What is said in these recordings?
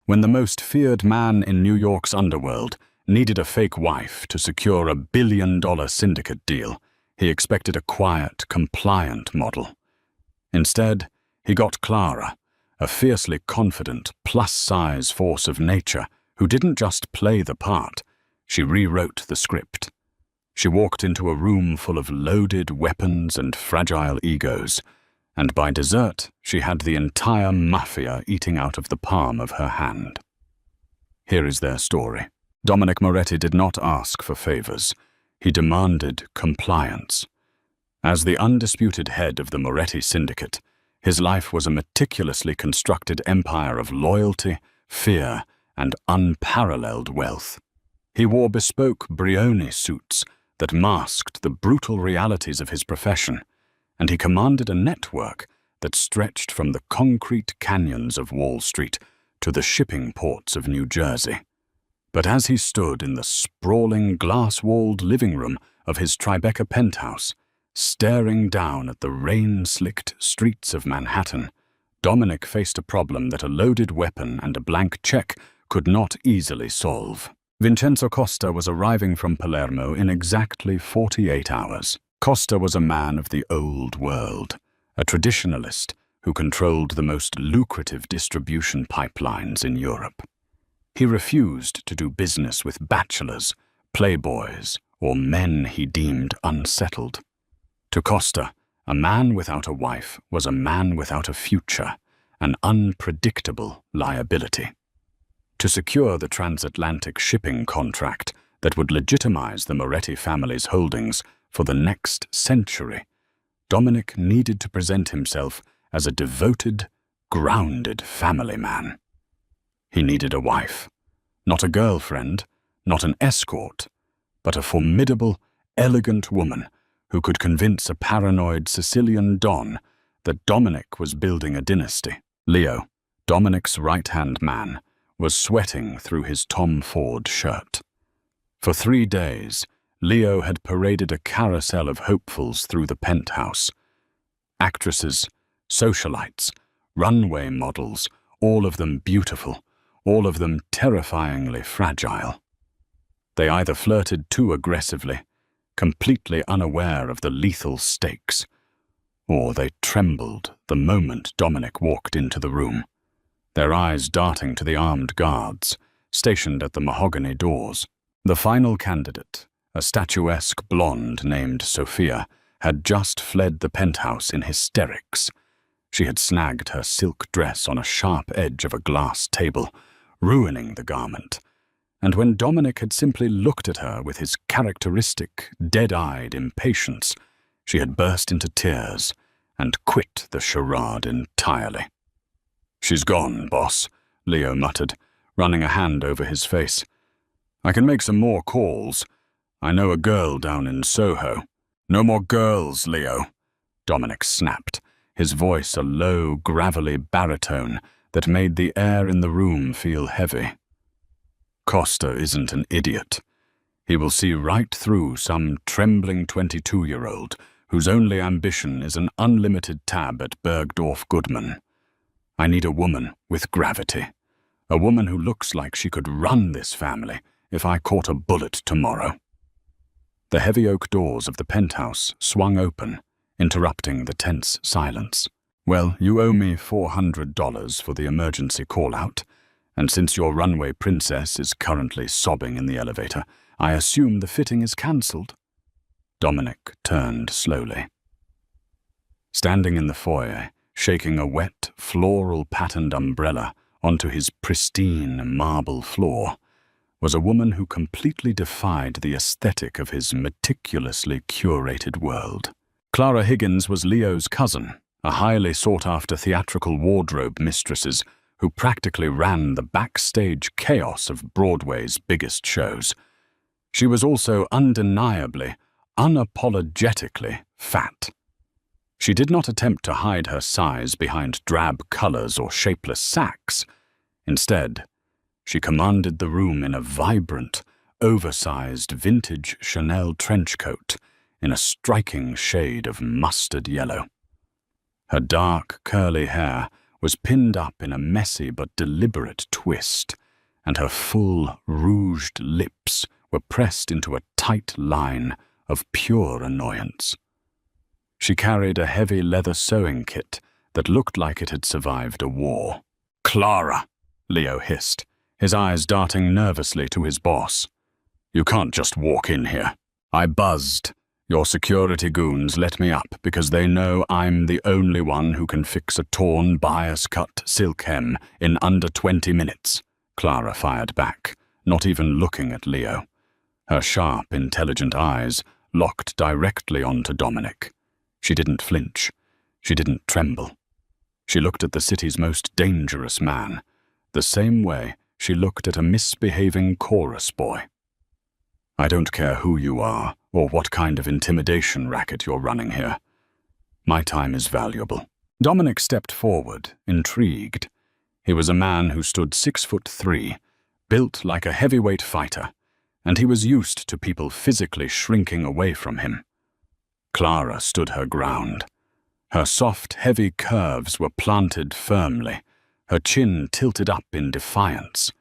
When the most feared man in New York's underworld needed a fake wife to secure a billion-dollar syndicate deal, he expected a quiet, compliant model. Instead, he got Clara, a fiercely confident, plus-size force of nature who didn't just play the part, she rewrote the script. She walked into a room full of loaded weapons and fragile egos, and by dessert, she had the entire Mafia eating out of the palm of her hand. Here is their story. Dominic Moretti did not ask for favors. He demanded compliance. As the undisputed head of the Moretti syndicate, his life was a meticulously constructed empire of loyalty, fear, and unparalleled wealth. He wore bespoke Brioni suits that masked the brutal realities of his profession, and he commanded a network that stretched from the concrete canyons of Wall Street to the shipping ports of New Jersey. But as he stood in the sprawling, glass-walled living room of his Tribeca penthouse, staring down at the rain-slicked streets of Manhattan, Dominic faced a problem that a loaded weapon and a blank check could not easily solve. Vincenzo Costa was arriving from Palermo in exactly 48 hours. Costa was a man of the old world, a traditionalist who controlled the most lucrative distribution pipelines in Europe. He refused to do business with bachelors, playboys, or men he deemed unsettled. To Costa, a man without a wife was a man without a future, an unpredictable liability. To secure the transatlantic shipping contract that would legitimize the Moretti family's holdings for the next century, Dominic needed to present himself as a devoted, grounded family man. He needed a wife, not a girlfriend, not an escort, but a formidable, elegant woman who could convince a paranoid Sicilian don that Dominic was building a dynasty. Leo, Dominic's right-hand man, was sweating through his Tom Ford shirt. For 3 days, Leo had paraded a carousel of hopefuls through the penthouse. Actresses, socialites, runway models, all of them beautiful, all of them terrifyingly fragile. They either flirted too aggressively, completely unaware of the lethal stakes, or they trembled the moment Dominic walked into the room, their eyes darting to the armed guards stationed at the mahogany doors. The final candidate, a statuesque blonde named Sophia, had just fled the penthouse in hysterics. She had snagged her silk dress on a sharp edge of a glass table, ruining the garment. And when Dominic had simply looked at her with his characteristic, dead-eyed impatience, she had burst into tears and quit the charade entirely. "She's gone, boss," Leo muttered, running a hand over his face. "I can make some more calls. I know a girl down in Soho." "No more girls, Leo," Dominic snapped, his voice a low, gravelly baritone that made the air in the room feel heavy. "Costa isn't an idiot. He will see right through some trembling 22-year-old whose only ambition is an unlimited tab at Bergdorf Goodman. I need a woman with gravity, a woman who looks like she could run this family if I caught a bullet tomorrow." The heavy oak doors of the penthouse swung open, interrupting the tense silence. "Well, you owe me $400 for the emergency call-out, and since your runway princess is currently sobbing in the elevator, I assume the fitting is cancelled." Dominic turned slowly. Standing in the foyer, shaking a wet, floral-patterned umbrella onto his pristine marble floor, was a woman who completely defied the aesthetic of his meticulously curated world. Clara Higgins was Leo's cousin, a highly sought-after theatrical wardrobe mistress who practically ran the backstage chaos of Broadway's biggest shows. She was also undeniably, unapologetically fat. She did not attempt to hide her size behind drab colors or shapeless sacks. Instead, she commanded the room in a vibrant, oversized vintage Chanel trench coat in a striking shade of mustard yellow. Her dark, curly hair was pinned up in a messy but deliberate twist, and her full, rouged lips were pressed into a tight line of pure annoyance. She carried a heavy leather sewing kit that looked like it had survived a war. "Clara," Leo hissed, his eyes darting nervously to his boss. "You can't just walk in here." I buzzed. "Your security goons let me up because they know I'm the only one who can fix a torn, bias-cut silk hem in under 20 minutes, Clara fired back, not even looking at Leo. Her sharp, intelligent eyes locked directly onto Dominic. She didn't flinch. She didn't tremble. She looked at the city's most dangerous man, the same way she looked at a misbehaving chorus boy. "I don't care who you are or what kind of intimidation racket you're running here. My time is valuable." Dominic stepped forward, intrigued. He was a man who stood 6'3", built like a heavyweight fighter, and he was used to people physically shrinking away from him. Clara stood her ground. Her soft, heavy curves were planted firmly, her chin tilted up in defiance.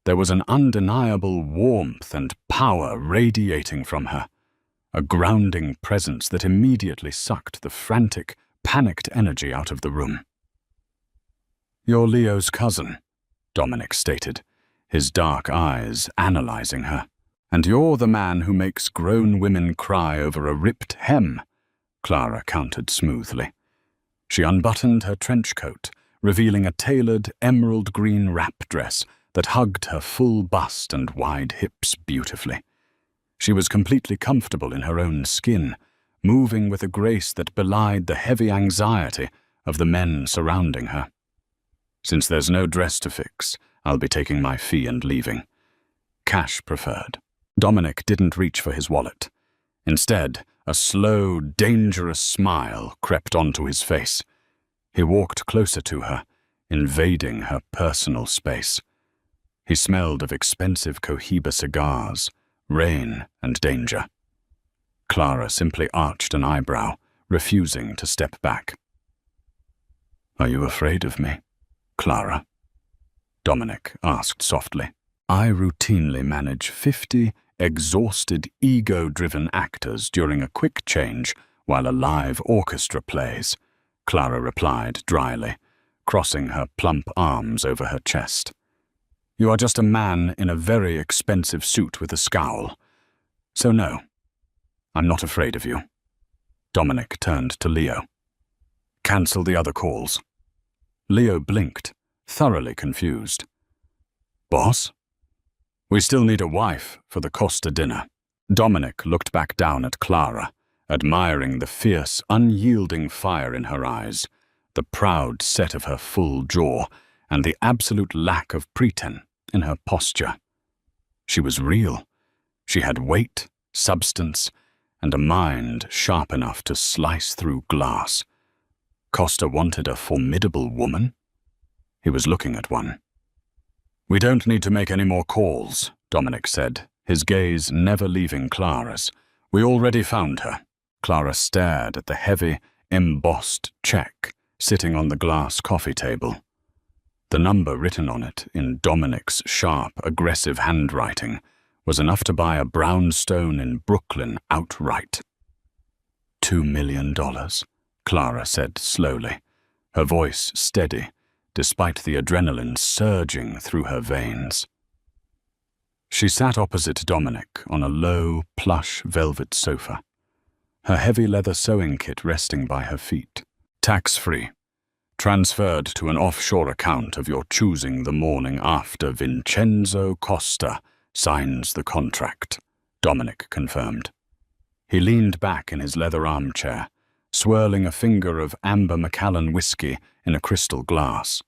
There was an undeniable warmth and power radiating from her, a grounding presence that immediately sucked the frantic, panicked energy out of the room. "You're Leo's cousin," Dominic stated, his dark eyes analyzing her. "And you're the man who makes grown women cry over a ripped hem," Clara countered smoothly. She unbuttoned her trench coat, revealing a tailored emerald green wrap dress that hugged her full bust and wide hips beautifully. She was completely comfortable in her own skin, moving with a grace that belied the heavy anxiety of the men surrounding her. "Since there's no dress to fix, I'll be taking my fee and leaving. Cash preferred." Dominic didn't reach for his wallet. Instead, a slow, dangerous smile crept onto his face. He walked closer to her, invading her personal space. He smelled of expensive Cohiba cigars, rain, and danger. Clara simply arched an eyebrow, refusing to step back. "Are you afraid of me, Clara?" Dominic asked softly. "I routinely manage 50 exhausted, ego-driven actors during a quick change while a live orchestra plays," Clara replied dryly, crossing her plump arms over her chest. "You are just a man in a very expensive suit with a scowl. So no, I'm not afraid of you." Dominic turned to Leo. "Cancel the other calls." Leo blinked, thoroughly confused. "Boss? We still need a wife for the Costa dinner." Dominic looked back down at Clara, admiring the fierce, unyielding fire in her eyes, the proud set of her full jaw, and the absolute lack of pretense in her posture. She was real. She had weight, substance, and a mind sharp enough to slice through glass. Costa wanted a formidable woman? He was looking at one. "We don't need to make any more calls," Dominic said, his gaze never leaving Clara's. "We already found her." Clara stared at the heavy, embossed check sitting on the glass coffee table. The number written on it in Dominic's sharp, aggressive handwriting was enough to buy a brownstone in Brooklyn outright. $2 million, Clara said slowly, her voice steady, despite the adrenaline surging through her veins. She sat opposite Dominic on a low, plush velvet sofa, her heavy leather sewing kit resting by her feet. "Tax-free. Transferred to an offshore account of your choosing the morning after Vincenzo Costa signs the contract," Dominic confirmed. He leaned back in his leather armchair, swirling a finger of amber Macallan whiskey in a crystal glass.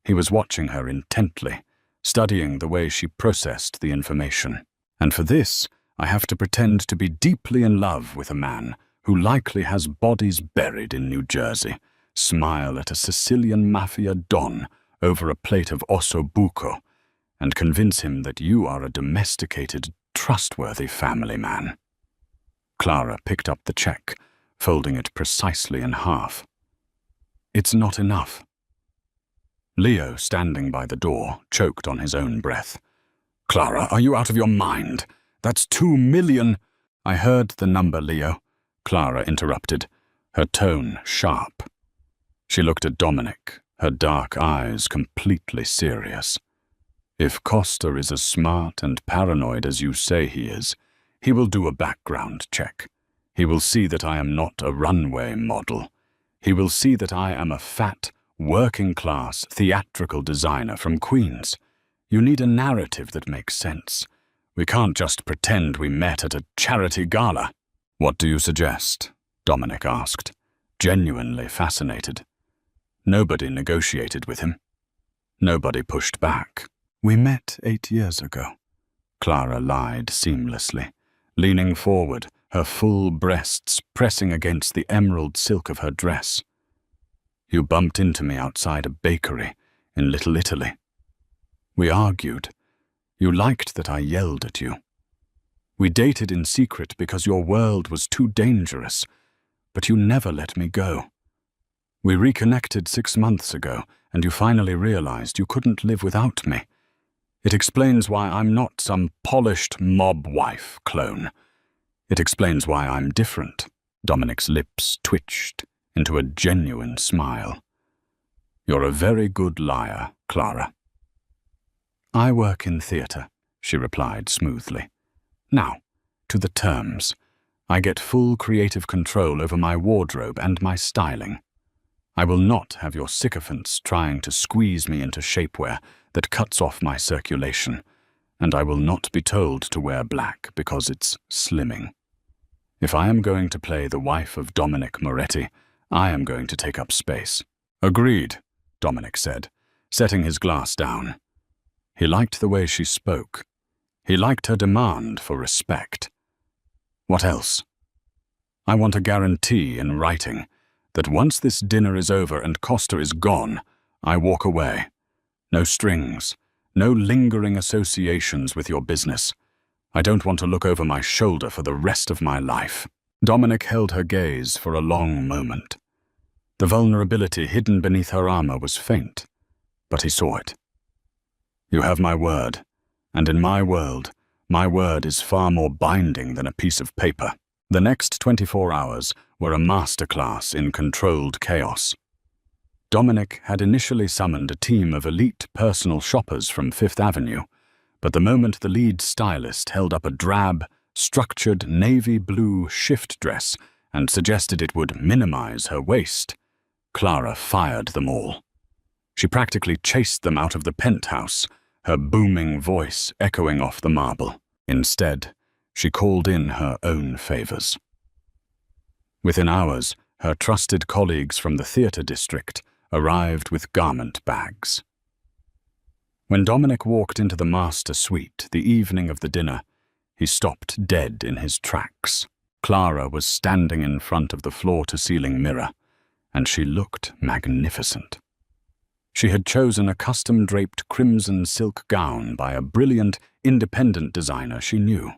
He was watching her intently, studying the way she processed the information. "And for this, I have to pretend to be deeply in love with a man who likely has bodies buried in New Jersey, smile at a Sicilian Mafia don over a plate of osso buco, and convince him that you are a domesticated, trustworthy family man." Clara picked up the check, folding it precisely in half. "It's not enough." Leo, standing by the door, choked on his own breath. "Clara, are you out of your mind? That's 2 million—" "I heard the number, Leo," Clara interrupted, her tone sharp. She looked at Dominic, her dark eyes completely serious. "If Costa is as smart and paranoid as you say he is, he will do a background check. He will see that I am not a runway model. He will see that I am a fat, working-class theatrical designer from Queens. You need a narrative that makes sense. We can't just pretend we met at a charity gala." "What do you suggest?" Dominic asked, genuinely fascinated. Nobody negotiated with him. Nobody pushed back. "We met 8 years ago," Clara lied seamlessly, leaning forward, her full breasts pressing against the emerald silk of her dress. "You bumped into me outside a bakery in Little Italy. We argued. You liked that I yelled at you. We dated in secret because your world was too dangerous, but you never let me go. We reconnected 6 months ago, and you finally realized you couldn't live without me. It explains why I'm not some polished mob wife clone. It explains why I'm different." Dominic's lips twitched into a genuine smile. "You're a very good liar, Clara." "I work in theatre," she replied smoothly. "Now, to the terms. I get full creative control over my wardrobe and my styling. I will not have your sycophants trying to squeeze me into shapewear that cuts off my circulation, and I will not be told to wear black because it's slimming. If I am going to play the wife of Dominic Moretti, I am going to take up space." "Agreed," Dominic said, setting his glass down. He liked the way she spoke. He liked her demand for respect. "What else?" "I want a guarantee in writing that once this dinner is over and Costa is gone, I walk away. No strings, no lingering associations with your business. I don't want to look over my shoulder for the rest of my life." Dominic held her gaze for a long moment. The vulnerability hidden beneath her armor was faint, but he saw it. "You have my word, and in my world, my word is far more binding than a piece of paper." The next 24 hours were a masterclass in controlled chaos. Dominic had initially summoned a team of elite personal shoppers from Fifth Avenue, but the moment the lead stylist held up a drab, structured navy blue shift dress and suggested it would minimize her waist, Clara fired them all. She practically chased them out of the penthouse, her booming voice echoing off the marble. Instead, she called in her own favors. Within hours, her trusted colleagues from the theater district arrived with garment bags. When Dominic walked into the master suite the evening of the dinner, he stopped dead in his tracks. Clara was standing in front of the floor-to-ceiling mirror, and she looked magnificent. She had chosen a custom-draped crimson silk gown by a brilliant, independent designer she knew.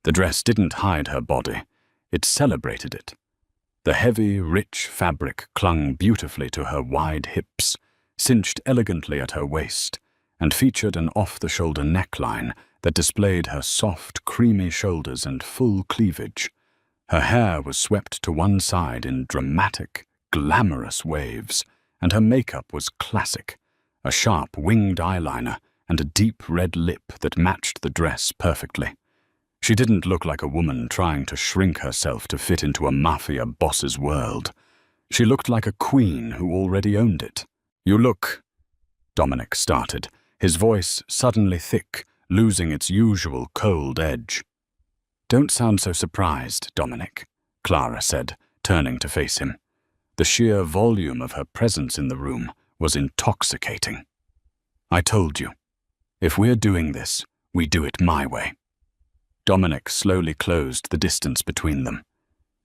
The dress didn't hide her body, it celebrated it. The heavy, rich fabric clung beautifully to her wide hips, cinched elegantly at her waist, and featured an off-the-shoulder neckline that displayed her soft, creamy shoulders and full cleavage. Her hair was swept to one side in dramatic, glamorous waves, and her makeup was classic, a sharp winged eyeliner and a deep red lip that matched the dress perfectly. She didn't look like a woman trying to shrink herself to fit into a Mafia boss's world. She looked like a queen who already owned it. "You look—" Dominic started, his voice suddenly thick, losing its usual cold edge. "Don't sound so surprised, Dominic," Clara said, turning to face him. The sheer volume of her presence in the room was intoxicating. "I told you, if we're doing this, we do it my way." Dominic slowly closed the distance between them.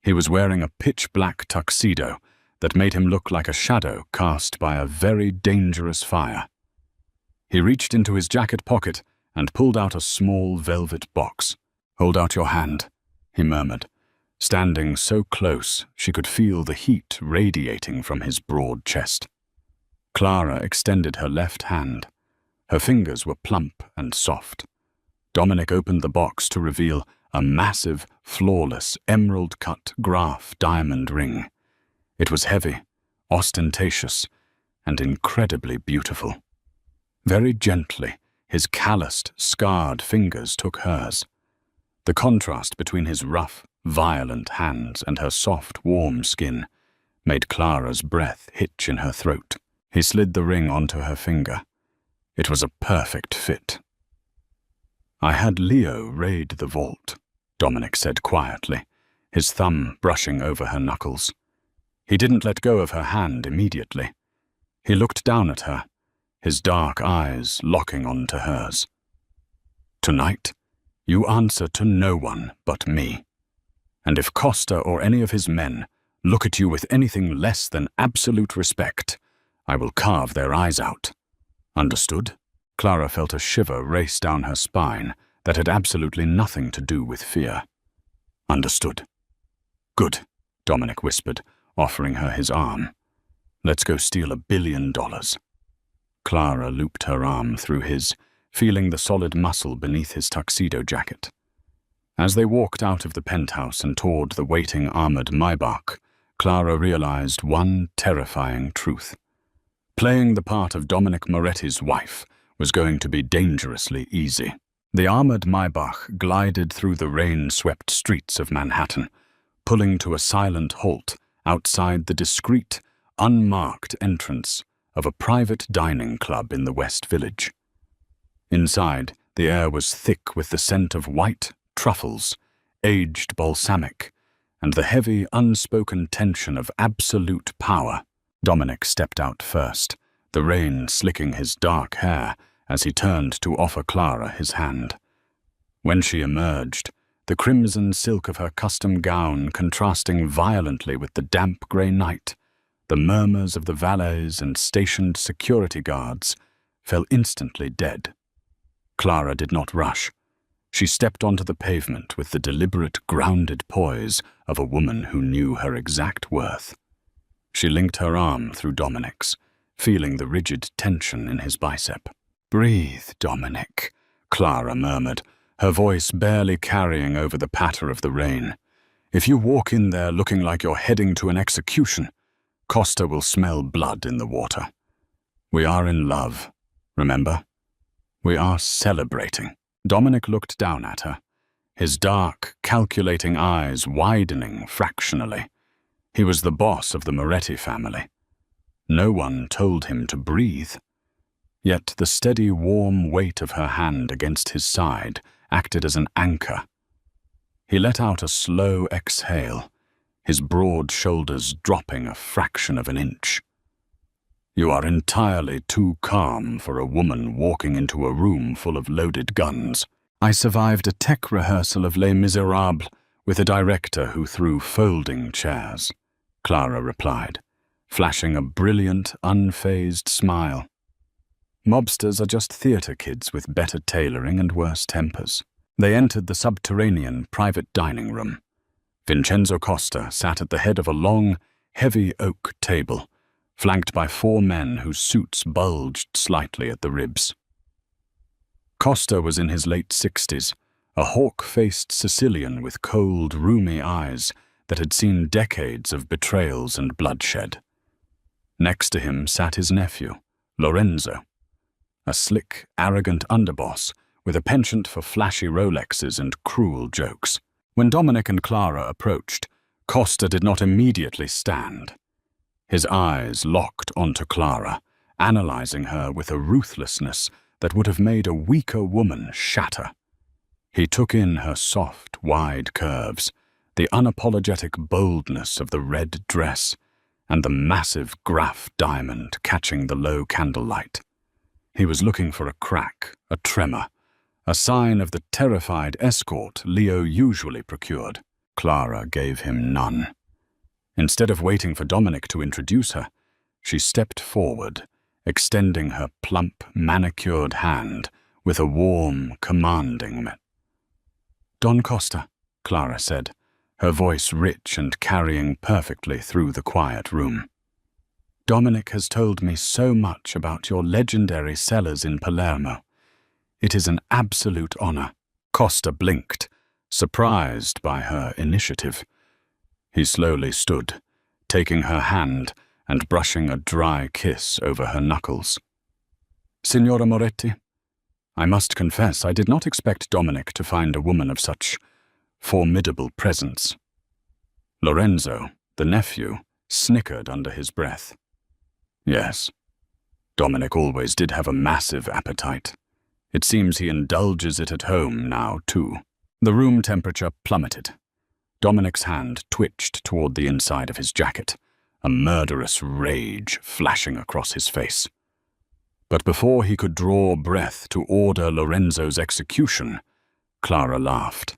He was wearing a pitch-black tuxedo that made him look like a shadow cast by a very dangerous fire. He reached into his jacket pocket and pulled out a small velvet box. "Hold out your hand," he murmured, standing so close she could feel the heat radiating from his broad chest. Clara extended her left hand. Her fingers were plump and soft. Dominic opened the box to reveal a massive, flawless, emerald-cut Graf diamond ring. It was heavy, ostentatious, and incredibly beautiful. Very gently, his calloused, scarred fingers took hers. The contrast between his rough, violent hands and her soft, warm skin made Clara's breath hitch in her throat. He slid the ring onto her finger. It was a perfect fit. "I had Leo raid the vault," Dominic said quietly, his thumb brushing over her knuckles. He didn't let go of her hand immediately. He looked down at her, his dark eyes locking onto hers. "Tonight, you answer to no one but me. And if Costa or any of his men look at you with anything less than absolute respect, I will carve their eyes out. Understood?" Clara felt a shiver race down her spine that had absolutely nothing to do with fear. "Understood." "Good," Dominic whispered, offering her his arm. "Let's go steal $1 billion. Clara looped her arm through his, feeling the solid muscle beneath his tuxedo jacket. As they walked out of the penthouse and toward the waiting armored Maybach, Clara realized one terrifying truth. Playing the part of Dominic Moretti's wife was going to be dangerously easy. The armored Maybach glided through the rain-swept streets of Manhattan, pulling to a silent halt outside the discreet, unmarked entrance of a private dining club in the West Village. Inside, the air was thick with the scent of white truffles, aged balsamic, and the heavy, unspoken tension of absolute power. Dominic stepped out first, the rain slicking his dark hair as he turned to offer Clara his hand. When she emerged, the crimson silk of her custom gown contrasting violently with the damp grey night, the murmurs of the valets and stationed security guards fell instantly dead. Clara did not rush. She stepped onto the pavement with the deliberate, grounded poise of a woman who knew her exact worth. She linked her arm through Dominic's, feeling the rigid tension in his bicep. "Breathe, Dominic," Clara murmured, her voice barely carrying over the patter of the rain. "If you walk in there looking like you're heading to an execution, Costa will smell blood in the water. We are in love, remember? We are celebrating." Dominic looked down at her, his dark, calculating eyes widening fractionally. He was the boss of the Moretti family. No one told him to breathe. Yet the steady, warm weight of her hand against his side acted as an anchor. He let out a slow exhale, his broad shoulders dropping a fraction of an inch. "You are entirely too calm for a woman walking into a room full of loaded guns. I survived a tech rehearsal of Les Miserables with a director who threw folding chairs," Clara replied, flashing a brilliant, unfazed smile. "Mobsters are just theater kids with better tailoring and worse tempers." They entered the subterranean private dining room. Vincenzo Costa sat at the head of a long, heavy oak table, flanked by 4 men whose suits bulged slightly at the ribs. Costa was in his late 60s, a hawk-faced Sicilian with cold, rheumy eyes that had seen decades of betrayals and bloodshed. Next to him sat his nephew, Lorenzo, a slick, arrogant underboss with a penchant for flashy Rolexes and cruel jokes. When Dominic and Clara approached, Costa did not immediately stand. His eyes locked onto Clara, analyzing her with a ruthlessness that would have made a weaker woman shatter. He took in her soft, wide curves, the unapologetic boldness of the red dress, and the massive Graf diamond catching the low candlelight. He was looking for a crack, a tremor, a sign of the terrified escort Leo usually procured. Clara gave him none. Instead of waiting for Dominic to introduce her, she stepped forward, extending her plump, manicured hand with a warm, commanding "Don Costa," Clara said, her voice rich and carrying perfectly through the quiet room. Dominic has told me so much about your legendary cellars in Palermo. It is an absolute honor." Costa blinked, surprised by her initiative. He slowly stood, taking her hand and brushing a dry kiss over her knuckles. "Signora Moretti, I must confess I did not expect Dominic to find a woman of such formidable presence." Lorenzo, the nephew, snickered under his breath. "Yes, Dominic always did have a massive appetite. It seems he indulges it at home now, too." The room temperature plummeted. Dominic's hand twitched toward the inside of his jacket, a murderous rage flashing across his face. But before he could draw breath to order Lorenzo's execution, Clara laughed.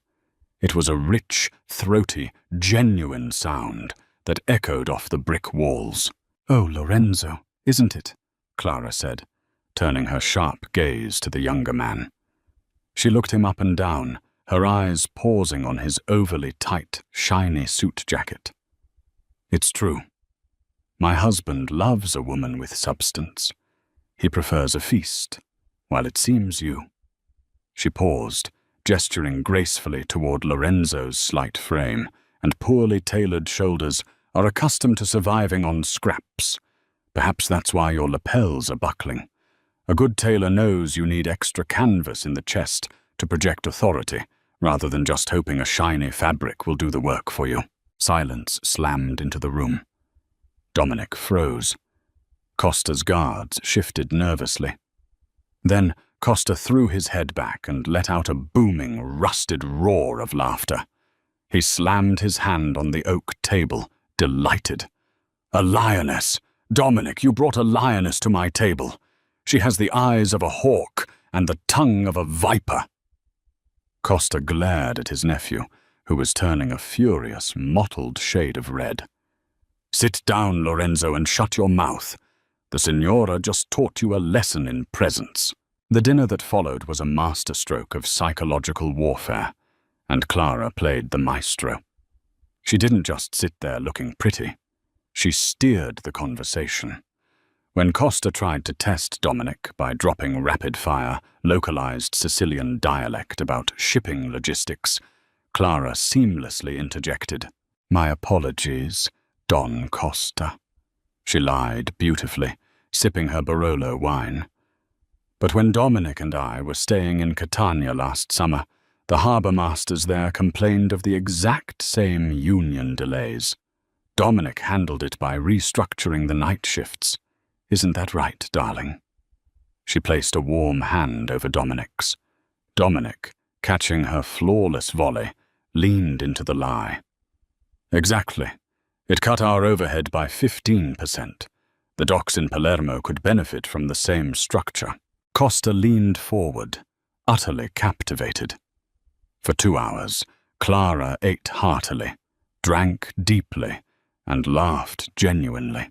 It was a rich, throaty, genuine sound that echoed off the brick walls. "Oh, Lorenzo, isn't it?" Clara said, turning her sharp gaze to the younger man. She looked him up and down, her eyes pausing on his overly tight, shiny suit jacket. "It's true. My husband loves a woman with substance. He prefers a feast, while it seems you." She paused, gesturing gracefully toward Lorenzo's slight frame and poorly tailored shoulders are accustomed to surviving on scraps. "Perhaps that's why your lapels are buckling. A good tailor knows you need extra canvas in the chest to project authority, rather than just hoping a shiny fabric will do the work for you." Silence slammed into the room. Dominic froze. Costa's guards shifted nervously. Then Costa threw his head back and let out a booming, rusted roar of laughter. He slammed his hand on the oak table, delighted. "A lioness! Dominic, you brought a lioness to my table. She has the eyes of a hawk and the tongue of a viper." Costa glared at his nephew, who was turning a furious, mottled shade of red. "Sit down, Lorenzo, and shut your mouth. The Signora just taught you a lesson in presence." The dinner that followed was a masterstroke of psychological warfare, and Clara played the maestro. She didn't just sit there looking pretty. She steered the conversation. When Costa tried to test Dominic by dropping rapid-fire, localized Sicilian dialect about shipping logistics, Clara seamlessly interjected, "My apologies, Don Costa." She lied beautifully, sipping her Barolo wine. But when Dominic and I were staying in Catania last summer, the harbour masters there complained of the exact same union delays. Dominic handled it by restructuring the night shifts. Isn't that right, darling? She placed a warm hand over Dominic's. Dominic, catching her flawless volley, leaned into the lie. Exactly. It cut our overhead by 15%. The docks in Palermo could benefit from the same structure. Costa leaned forward, utterly captivated. For 2 hours, Clara ate heartily, drank deeply, and laughed genuinely.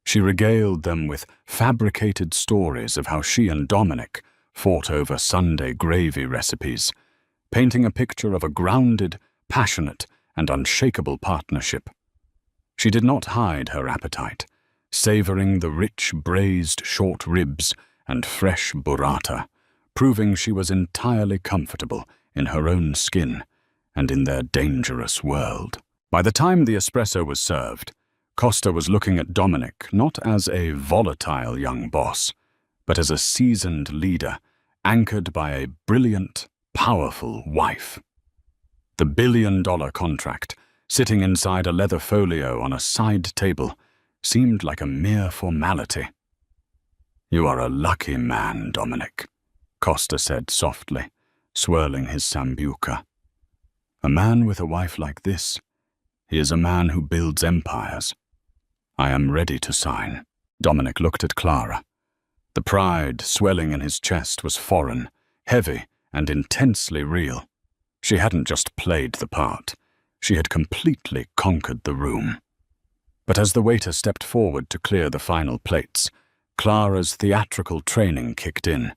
She regaled them with fabricated stories of how she and Dominic fought over Sunday gravy recipes, painting a picture of a grounded, passionate, and unshakable partnership. She did not hide her appetite, savoring the rich braised short ribs and fresh burrata, proving she was entirely comfortable in her own skin and in their dangerous world. By the time the espresso was served, Costa was looking at Dominic not as a volatile young boss, but as a seasoned leader, anchored by a brilliant, powerful wife. The billion-dollar contract, sitting inside a leather folio on a side table, seemed like a mere formality. "You are a lucky man, Dominic," Costa said softly, swirling his sambuca. "A man with a wife like this, he is a man who builds empires. I am ready to sign." Dominic looked at Clara. The pride swelling in his chest was foreign, heavy, and intensely real. She hadn't just played the part. She had completely conquered the room. But as the waiter stepped forward to clear the final plates, Clara's theatrical training kicked in,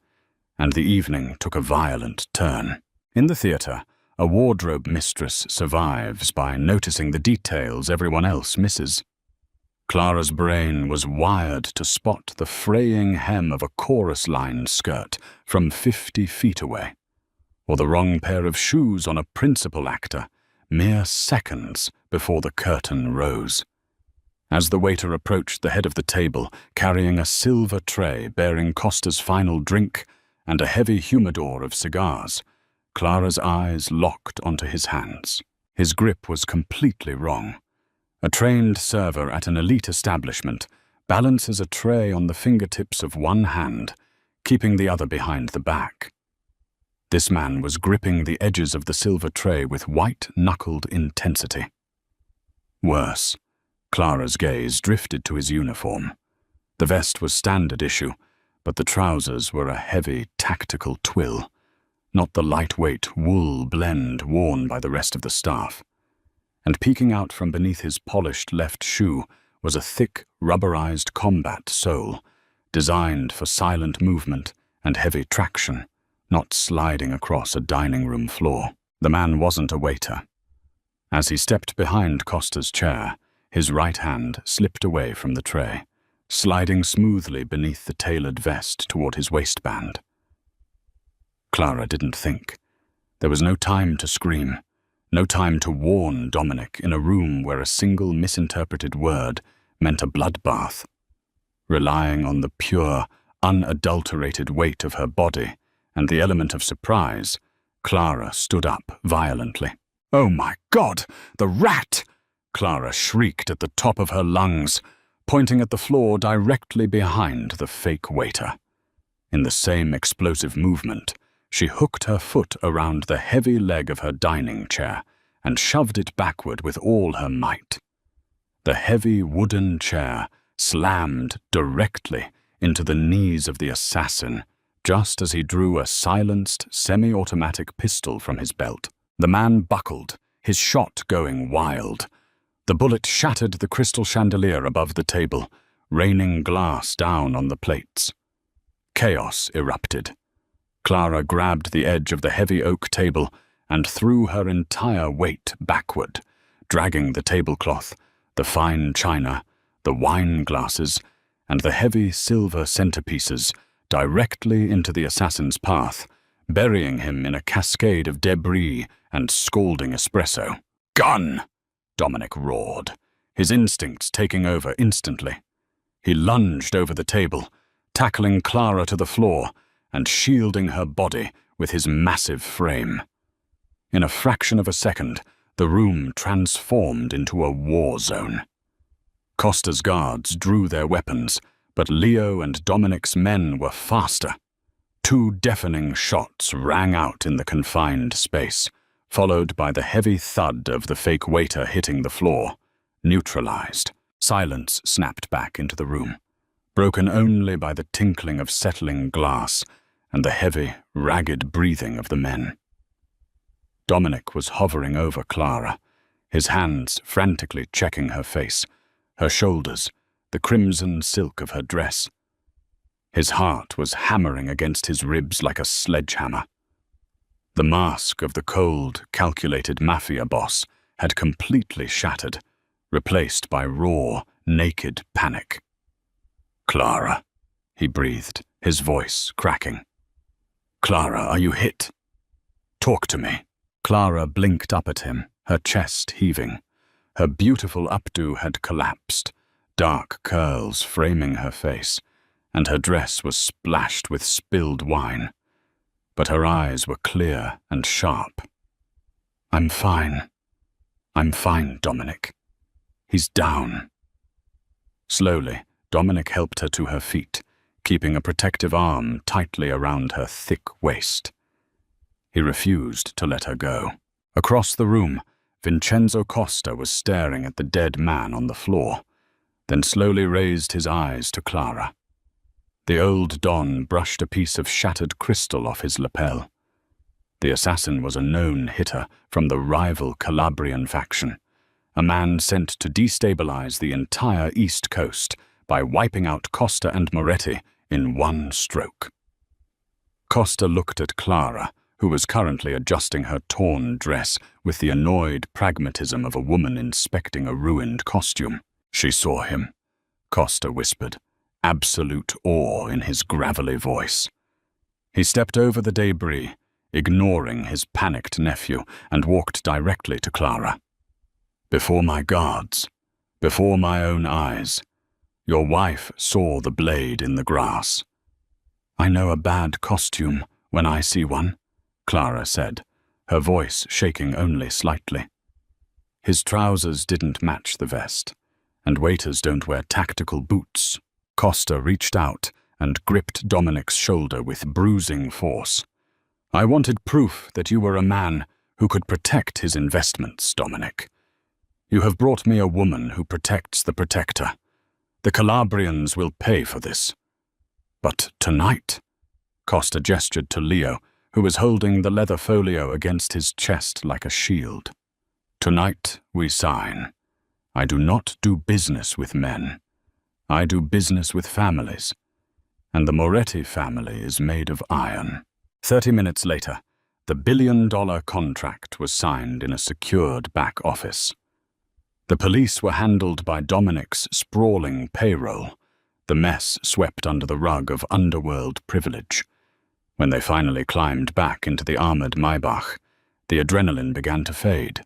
and the evening took a violent turn. In the theatre, a wardrobe mistress survives by noticing the details everyone else misses. Clara's brain was wired to spot the fraying hem of a chorus-line skirt from 50 feet away, or the wrong pair of shoes on a principal actor mere seconds before the curtain rose. As the waiter approached the head of the table, carrying a silver tray bearing Costa's final drink and a heavy humidor of cigars, Clara's eyes locked onto his hands. His grip was completely wrong. A trained server at an elite establishment balances a tray on the fingertips of one hand, keeping the other behind the back. This man was gripping the edges of the silver tray with white-knuckled intensity. Worse, Clara's gaze drifted to his uniform. The vest was standard issue, but the trousers were a heavy, tactical twill, not the lightweight wool blend worn by the rest of the staff. And peeking out from beneath his polished left shoe was a thick, rubberized combat sole, designed for silent movement and heavy traction, not sliding across a dining room floor. The man wasn't a waiter. As he stepped behind Costa's chair, his right hand slipped away from the tray, sliding smoothly beneath the tailored vest toward his waistband. Clara didn't think. There was no time to scream, no time to warn Dominic in a room where a single misinterpreted word meant a bloodbath. Relying on the pure, unadulterated weight of her body and the element of surprise, Clara stood up violently. "Oh my God, the rat!" Clara shrieked at the top of her lungs, pointing at the floor directly behind the fake waiter. In the same explosive movement, she hooked her foot around the heavy leg of her dining chair and shoved it backward with all her might. The heavy wooden chair slammed directly into the knees of the assassin just as he drew a silenced, semi-automatic pistol from his belt. The man buckled, his shot going wild. The bullet shattered the crystal chandelier above the table, raining glass down on the plates. Chaos erupted. Clara grabbed the edge of the heavy oak table and threw her entire weight backward, dragging the tablecloth, the fine china, the wine glasses, and the heavy silver centerpieces directly into the assassin's path, burying him in a cascade of debris and scalding espresso. "Gun!" Dominic roared, his instincts taking over instantly. He lunged over the table, tackling Clara to the floor and shielding her body with his massive frame. In a fraction of a second, the room transformed into a war zone. Costa's guards drew their weapons, but Leo and Dominic's men were faster. 2 deafening shots rang out in the confined space, followed by the heavy thud of the fake waiter hitting the floor. Neutralized, silence snapped back into the room, broken only by the tinkling of settling glass and the heavy, ragged breathing of the men. Dominic was hovering over Clara, his hands frantically checking her face, her shoulders, the crimson silk of her dress. His heart was hammering against his ribs like a sledgehammer. The mask of the cold, calculated Mafia boss had completely shattered, replaced by raw, naked panic. "Clara," he breathed, his voice cracking. "Clara, are you hit? Talk to me." Clara blinked up at him, her chest heaving. Her beautiful updo had collapsed, dark curls framing her face, and her dress was splashed with spilled wine. But her eyes were clear and sharp. I'm fine, Dominic. He's down." Slowly, Dominic helped her to her feet, keeping a protective arm tightly around her thick waist. He refused to let her go. Across the room, Vincenzo Costa was staring at the dead man on the floor, then slowly raised his eyes to Clara. The old Don brushed a piece of shattered crystal off his lapel. The assassin was a known hitter from the rival Calabrian faction, a man sent to destabilize the entire East Coast by wiping out Costa and Moretti in one stroke. Costa looked at Clara, who was currently adjusting her torn dress with the annoyed pragmatism of a woman inspecting a ruined costume. She saw him, Costa whispered, absolute awe in his gravelly voice. He stepped over the debris, ignoring his panicked nephew, and walked directly to Clara. Before my guards, before my own eyes, your wife saw the blade in the grass. I know a bad costume when I see one, Clara said, her voice shaking only slightly. His trousers didn't match the vest, and waiters don't wear tactical boots. Costa reached out and gripped Dominic's shoulder with bruising force. I wanted proof that you were a man who could protect his investments, Dominic. You have brought me a woman who protects the protector. The Calabrians will pay for this. But tonight, Costa gestured to Leo, who was holding the leather folio against his chest like a shield. Tonight we sign. I do not do business with men. I do business with families. And the Moretti family is made of iron. 30 minutes later, the billion-dollar contract was signed in a secured back office. The police were handled by Dominic's sprawling payroll, the mess swept under the rug of underworld privilege. When they finally climbed back into the armored Maybach, the adrenaline began to fade,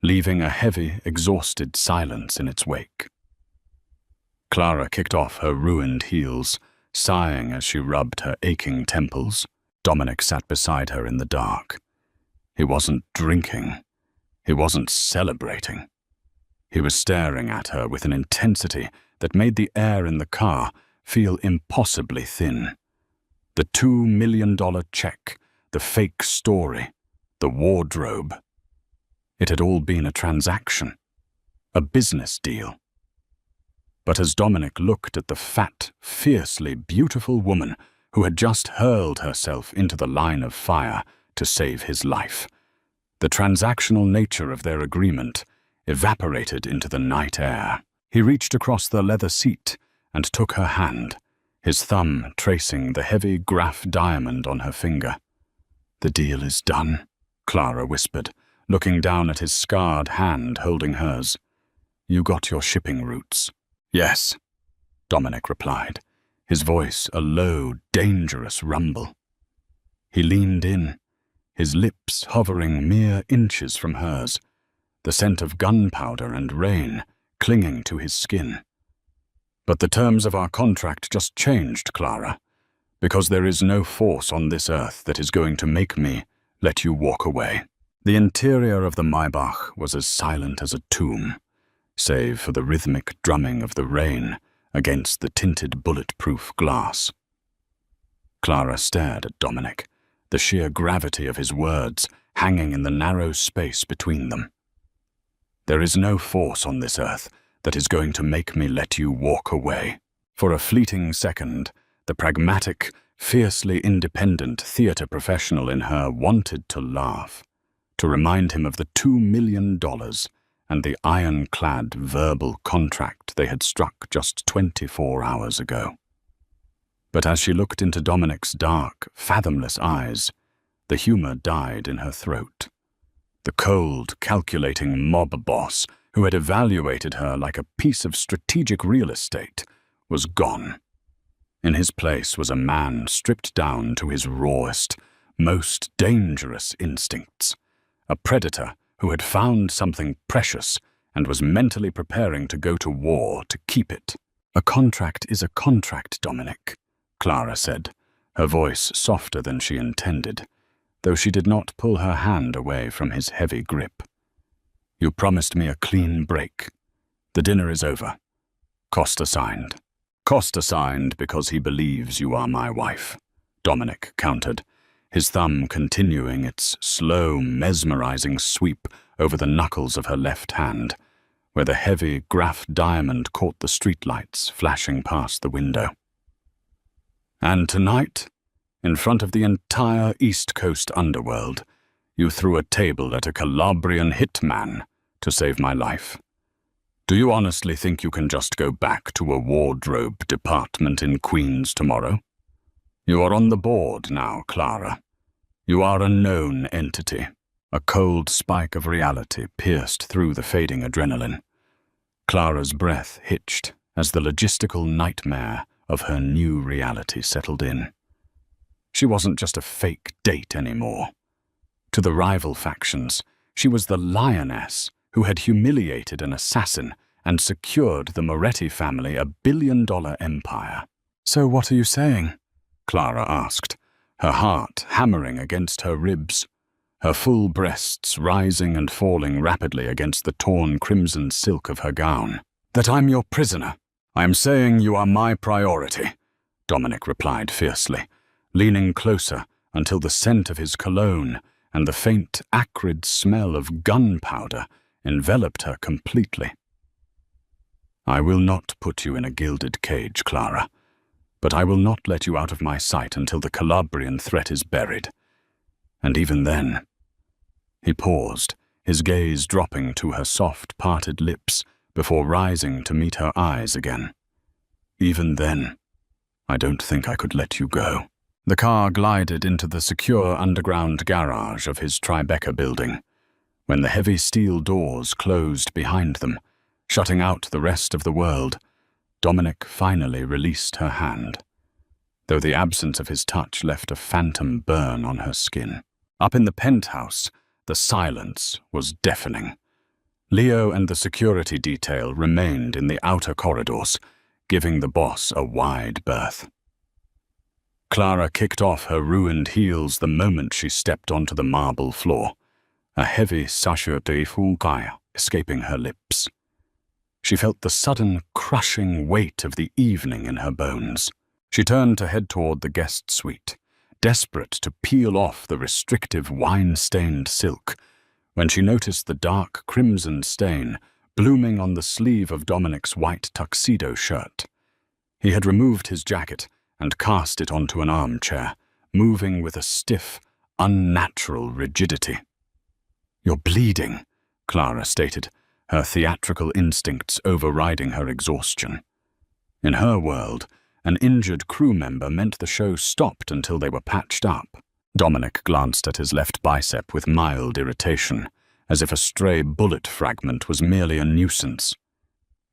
leaving a heavy, exhausted silence in its wake. Clara kicked off her ruined heels, sighing as she rubbed her aching temples. Dominic sat beside her in the dark. He wasn't drinking. He wasn't celebrating. He was staring at her with an intensity that made the air in the car feel impossibly thin. The $2 million check, the fake story, the wardrobe. It had all been a transaction, a business deal. But as Dominic looked at the fat, fiercely beautiful woman who had just hurled herself into the line of fire to save his life, the transactional nature of their agreement evaporated into the night air. He reached across the leather seat and took her hand, his thumb tracing the heavy graph diamond on her finger. The deal is done, Clara whispered, looking down at his scarred hand holding hers. You got your shipping routes. Yes, Dominic replied, his voice a low, dangerous rumble. He leaned in, his lips hovering mere inches from hers, the scent of gunpowder and rain clinging to his skin. But the terms of our contract just changed, Clara, because there is no force on this earth that is going to make me let you walk away. The interior of the Maybach was as silent as a tomb, save for the rhythmic drumming of the rain against the tinted bulletproof glass. Clara stared at Dominic, the sheer gravity of his words hanging in the narrow space between them. There is no force on this earth that is going to make me let you walk away. For a fleeting second, the pragmatic, fiercely independent theater professional in her wanted to laugh, to remind him of the $2 million and the ironclad verbal contract they had struck just 24 hours ago. But as she looked into Dominic's dark, fathomless eyes, the humor died in her throat. The cold, calculating mob boss who had evaluated her like a piece of strategic real estate was gone. In his place was a man stripped down to his rawest, most dangerous instincts, a predator who had found something precious and was mentally preparing to go to war to keep it. A contract is a contract, Dominic, Clara said, her voice softer than she intended, though she did not pull her hand away from his heavy grip. You promised me a clean break. The dinner is over. Costa signed. Costa signed because he believes you are my wife, Dominic countered, his thumb continuing its slow, mesmerizing sweep over the knuckles of her left hand, where the heavy graph diamond caught the streetlights flashing past the window. And tonight, in front of the entire East Coast underworld, you threw a table at a Calabrian hitman to save my life. Do you honestly think you can just go back to a wardrobe department in Queens tomorrow? You are on the board now, Clara. You are a known entity. A cold spike of reality pierced through the fading adrenaline. Clara's breath hitched as the logistical nightmare of her new reality settled in. She wasn't just a fake date anymore. To the rival factions, she was the lioness who had humiliated an assassin and secured the Moretti family a billion-dollar empire. "So what are you saying?" Clara asked, her heart hammering against her ribs, her full breasts rising and falling rapidly against the torn crimson silk of her gown. "That I'm your prisoner. I am saying you are my priority," Dominic replied fiercely, leaning closer until the scent of his cologne and the faint, acrid smell of gunpowder enveloped her completely. "I will not put you in a gilded cage, Clara, but I will not let you out of my sight until the Calabrian threat is buried. And even then—" He paused, his gaze dropping to her soft, parted lips before rising to meet her eyes again. "Even then, I don't think I could let you go." The car glided into the secure underground garage of his Tribeca building. When the heavy steel doors closed behind them, shutting out the rest of the world, Dominic finally released her hand, though the absence of his touch left a phantom burn on her skin. Up in the penthouse, the silence was deafening. Leo and the security detail remained in the outer corridors, giving the boss a wide berth. Clara kicked off her ruined heels the moment she stepped onto the marble floor, a heavy sachet de foucaille escaping her lips. She felt the sudden, crushing weight of the evening in her bones. She turned to head toward the guest suite, desperate to peel off the restrictive wine-stained silk, when she noticed the dark crimson stain blooming on the sleeve of Dominic's white tuxedo shirt. He had removed his jacket and cast it onto an armchair, moving with a stiff, unnatural rigidity. "You're bleeding," Clara stated, her theatrical instincts overriding her exhaustion. In her world, an injured crew member meant the show stopped until they were patched up. Dominic glanced at his left bicep with mild irritation, as if a stray bullet fragment was merely a nuisance.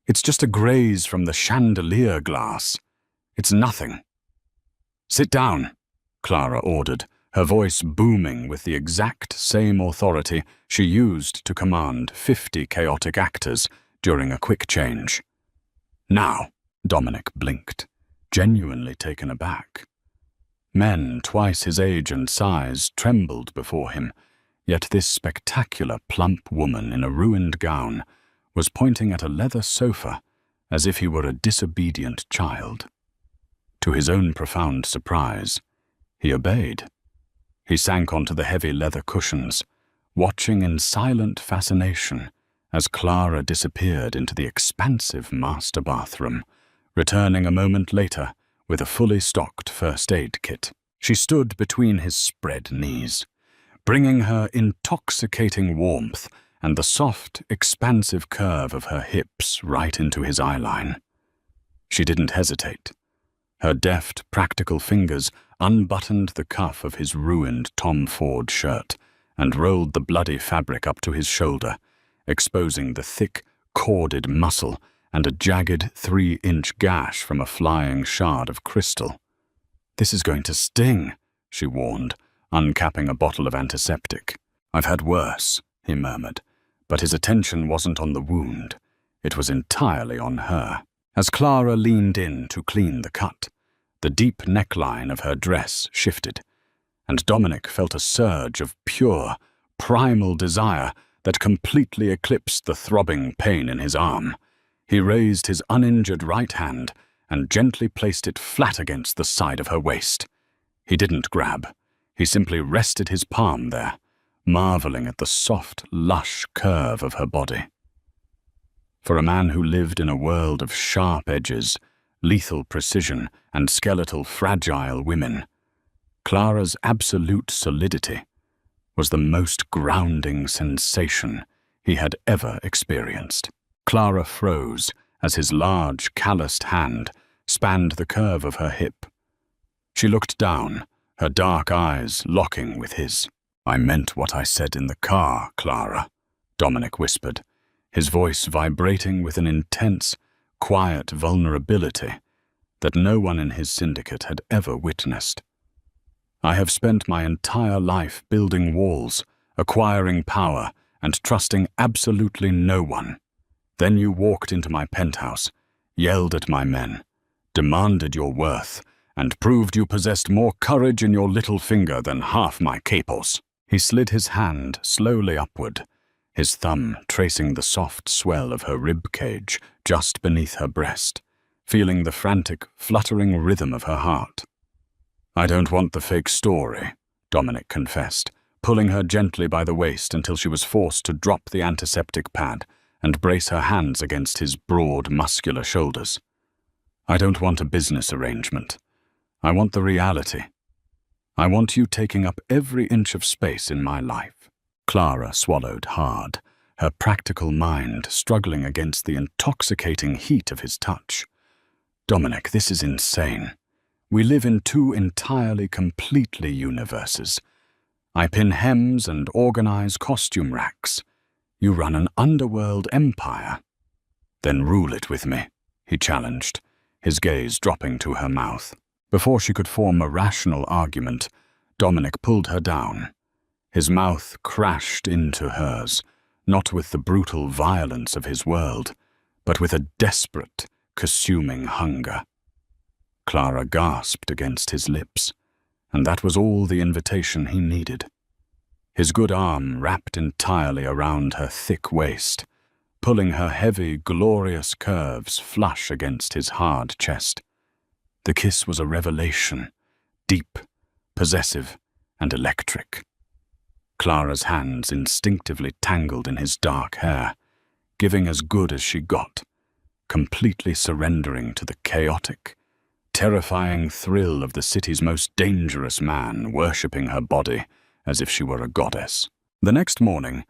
"It's just a graze from the chandelier glass. It's nothing." "Sit down," Clara ordered, her voice booming with the exact same authority she used to command 50 chaotic actors during a quick change. "Now," Dominic blinked, genuinely taken aback. Men twice his age and size trembled before him, yet this spectacular plump woman in a ruined gown was pointing at a leather sofa as if he were a disobedient child. To his own profound surprise, he obeyed. He sank onto the heavy leather cushions, watching in silent fascination as Clara disappeared into the expansive master bathroom, returning a moment later with a fully stocked first aid kit. She stood between his spread knees, bringing her intoxicating warmth and the soft, expansive curve of her hips right into his eyeline. She didn't hesitate. Her deft, practical fingers unbuttoned the cuff of his ruined Tom Ford shirt and rolled the bloody fabric up to his shoulder, exposing the thick, corded muscle and a jagged 3-inch gash from a flying shard of crystal. "This is going to sting," she warned, uncapping a bottle of antiseptic. "I've had worse," he murmured, but his attention wasn't on the wound. It was entirely on her. As Clara leaned in to clean the cut, the deep neckline of her dress shifted, and Dominic felt a surge of pure, primal desire that completely eclipsed the throbbing pain in his arm. He raised his uninjured right hand and gently placed it flat against the side of her waist. He didn't grab. He simply rested his palm there, marveling at the soft, lush curve of her body. For a man who lived in a world of sharp edges, lethal precision, and skeletal, fragile women, Clara's absolute solidity was the most grounding sensation he had ever experienced. Clara froze as his large, calloused hand spanned the curve of her hip. She looked down, her dark eyes locking with his. "I meant what I said in the car, Clara," Dominic whispered, his voice vibrating with an intense, quiet vulnerability that no one in his syndicate had ever witnessed. I have spent my entire life building walls, acquiring power, and trusting absolutely no one. Then you walked into my penthouse, yelled at my men, demanded your worth, and proved you possessed more courage in your little finger than half my capos. He slid his hand slowly upward, his thumb tracing the soft swell of her rib cage just beneath her breast, feeling the frantic, fluttering rhythm of her heart. I don't want the fake story, Dominic confessed, pulling her gently by the waist until she was forced to drop the antiseptic pad and brace her hands against his broad, muscular shoulders. I don't want a business arrangement. I want the reality. I want you taking up every inch of space in my life. Clara swallowed hard, her practical mind struggling against the intoxicating heat of his touch. Dominic, this is insane. We live in two entirely, completely universes. I pin hems and organize costume racks. You run an underworld empire. Then rule it with me, he challenged, his gaze dropping to her mouth. Before she could form a rational argument, Dominic pulled her down. His mouth crashed into hers, not with the brutal violence of his world, but with a desperate, consuming hunger. Clara gasped against his lips, and that was all the invitation he needed. His good arm wrapped entirely around her thick waist, pulling her heavy, glorious curves flush against his hard chest. The kiss was a revelation, deep, possessive, and electric. Clara's hands instinctively tangled in his dark hair, giving as good as she got, completely surrendering to the chaotic, terrifying thrill of the city's most dangerous man worshipping her body as if she were a goddess. The next morning,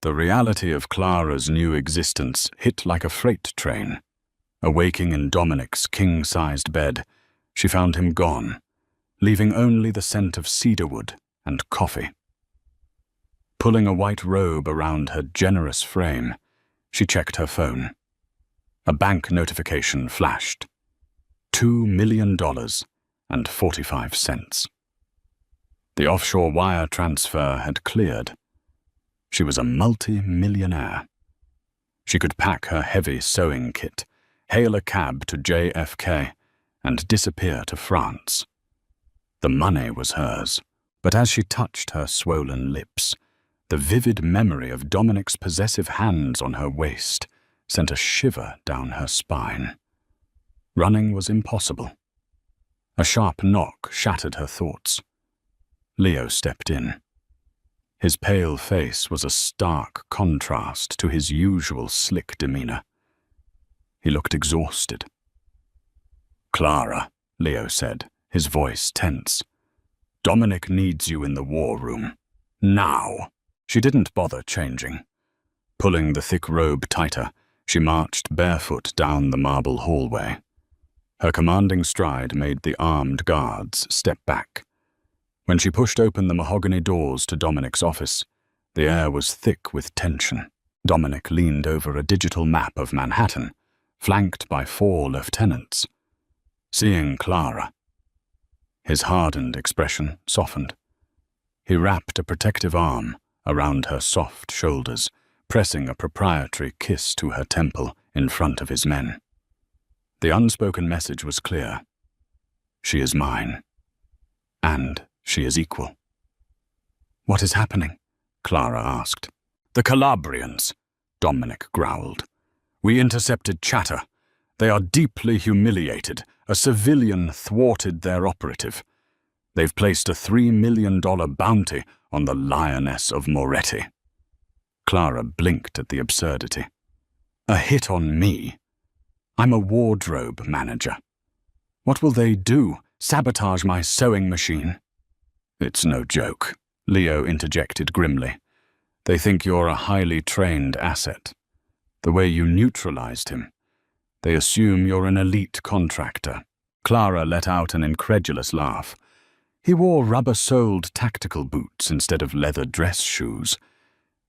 the reality of Clara's new existence hit like a freight train. Awaking in Dominic's king-sized bed, she found him gone, leaving only the scent of cedarwood and coffee. Pulling a white robe around her generous frame, she checked her phone. A bank notification flashed. $2 million and 45 cents. The offshore wire transfer had cleared. She was a multi-millionaire. She could pack her heavy sewing kit, hail a cab to JFK, and disappear to France. The money was hers, but as she touched her swollen lips, the vivid memory of Dominic's possessive hands on her waist sent a shiver down her spine. Running was impossible. A sharp knock shattered her thoughts. Leo stepped in. His pale face was a stark contrast to his usual slick demeanor. He looked exhausted. "Clara," Leo said, his voice tense. "Dominic needs you in the war room. Now." She didn't bother changing. Pulling the thick robe tighter, she marched barefoot down the marble hallway. Her commanding stride made the armed guards step back. When she pushed open the mahogany doors to Dominic's office, the air was thick with tension. Dominic leaned over a digital map of Manhattan, flanked by 4 lieutenants. Seeing Clara, his hardened expression softened. He wrapped a protective arm around her soft shoulders, pressing a proprietary kiss to her temple in front of his men. The unspoken message was clear. She is mine. And she is equal. "What is happening?" Clara asked. "The Calabrians," Dominic growled. "We intercepted chatter. They are deeply humiliated. A civilian thwarted their operative. They've placed a $3 million bounty on the Lioness of Moretti." Clara blinked at the absurdity. "A hit on me? I'm a wardrobe manager. What will they do? Sabotage my sewing machine?" "It's no joke," Leo interjected grimly. "They think you're a highly trained asset. The way you neutralized him. They assume you're an elite contractor." Clara let out an incredulous laugh. "He wore rubber-soled tactical boots instead of leather dress shoes.